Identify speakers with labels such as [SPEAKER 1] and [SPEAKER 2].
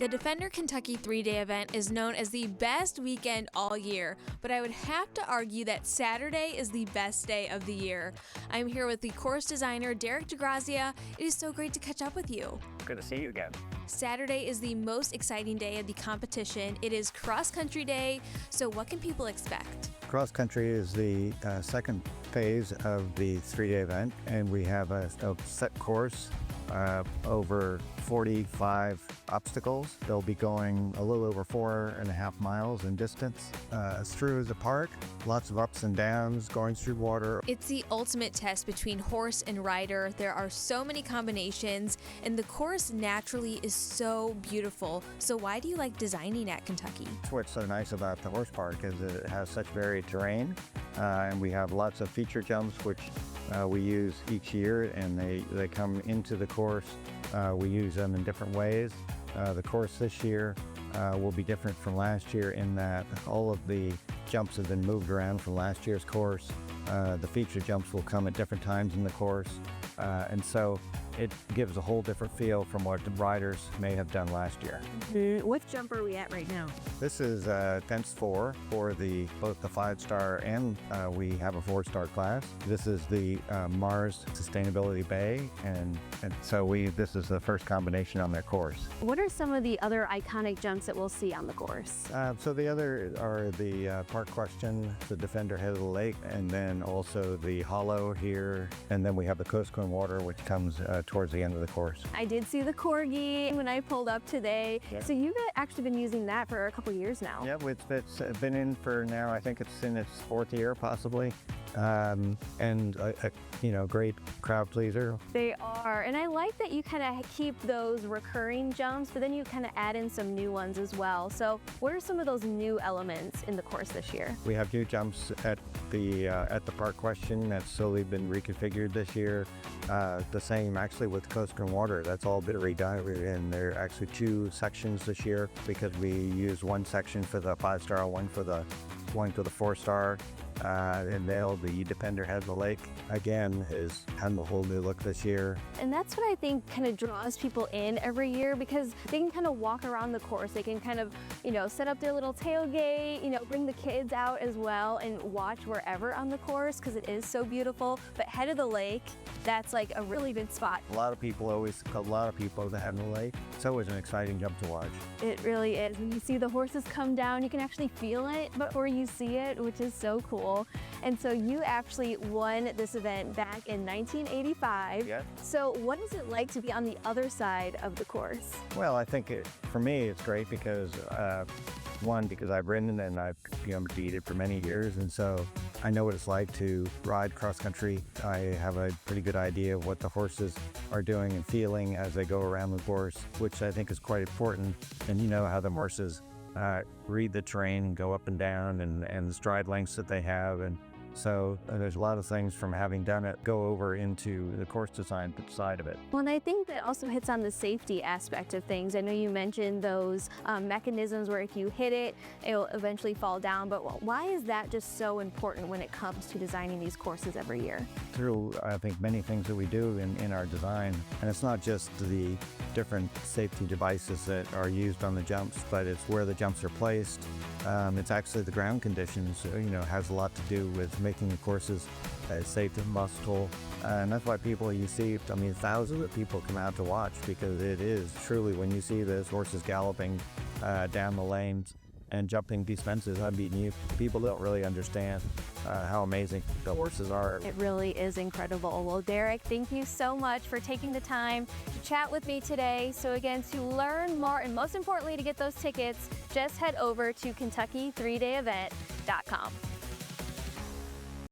[SPEAKER 1] The Defender Kentucky 3-day event is known as the best weekend all year, but I would have to argue that Saturday is the best day of the year. I'm here with the course designer, Derek DeGrazia. It is so great to catch up with you.
[SPEAKER 2] Good to see you again.
[SPEAKER 1] Saturday is the most exciting day of the competition. It is cross-country day, so what can people expect?
[SPEAKER 3] Cross country is the second phase of the 3-day event, and we have a set course over 45 obstacles. They'll be going a little over 4.5 miles in distance through the park. Lots of ups and downs, going through water.
[SPEAKER 1] It's the ultimate test between horse and rider. There are so many combinations, and the course naturally is so beautiful. So why do you like designing at Kentucky?
[SPEAKER 3] That's what's so nice about the horse park is it has such varied terrain, and we have lots of feature jumps which we use each year, and they come into the course. We use them in different ways. The course this year will be different from last year in that all of the jumps have been moved around from last year's course. The feature jumps will come at different times in the course, and so it gives a whole different feel from what the riders may have done last year.
[SPEAKER 4] What jump are we at right now?
[SPEAKER 3] This is Fence 4 for both the 5-star and we have a 4-star class. This is the Mars Sustainability Bay, and so this is the first combination on their course.
[SPEAKER 4] What are some of the other iconic jumps that we'll see on the course?
[SPEAKER 3] So the other are the Park Question, the Defender Head of the Lake, and then also the Hollow here, and then we have the Coast Cone Water, which comes towards the end of the course.
[SPEAKER 4] I did see the Corgi when I pulled up today.
[SPEAKER 3] Yeah.
[SPEAKER 4] So you've actually been using that for a couple years now.
[SPEAKER 3] Yeah, it's been in for now, I think it's in its 4th year possibly. And a great crowd pleaser.
[SPEAKER 4] They are, and I like that you kind of keep those recurring jumps, but then you kind of add in some new ones as well. So what are some of those new elements in the course this year?
[SPEAKER 3] We have new jumps at the Park Question that's slowly been reconfigured this year. The same actually with Coast and Water. That's all been redone, and there are actually 2 sections this year because we use one section for the 5-star, one for the 4-star. And the Defender Head of the Lake, again, is kind of a whole new look this year.
[SPEAKER 4] And that's what I think kind of draws people in every year, because they can kind of walk around the course. They can kind of, set up their little tailgate, bring the kids out as well and watch wherever on the course because it is so beautiful. But Head of the Lake, that's like a really good spot.
[SPEAKER 3] A lot of people that Head of the Lake. It's always an exciting jump to watch.
[SPEAKER 4] It really is. When you see the horses come down, you can actually feel it before you see it, which is so cool. And so you actually won this event back in 1985.
[SPEAKER 3] Yeah.
[SPEAKER 4] So what is it like to be on the other side of the course?
[SPEAKER 3] Well, I think for me it's great because because I've ridden and I've competed for many years, and so I know what it's like to ride cross country. I have a pretty good idea of what the horses are doing and feeling as they go around the course, which I think is quite important. And how the horses read the terrain and go up and down and the stride lengths that they have. And so there's a lot of things from having done it go over into the course design side of it.
[SPEAKER 4] Well, and I think that also hits on the safety aspect of things. I know you mentioned those mechanisms where if you hit it, it'll eventually fall down. But why is that just so important when it comes to designing these courses every year?
[SPEAKER 3] Through, I think, many things that we do in our design. And it's not just the different safety devices that are used on the jumps, but it's where the jumps are placed. It's actually the ground conditions, has a lot to do with making the courses safe and mustable. And that's why you see, thousands of people come out to watch, because it is truly, when you see those horses galloping down the lanes and jumping these fences, people don't really understand how amazing the horses are.
[SPEAKER 4] It really is incredible. Well, Derek, thank you so much for taking the time to chat with me today. So again, to learn more and most importantly to get those tickets, just head over to KentuckyThreedayEvent.com.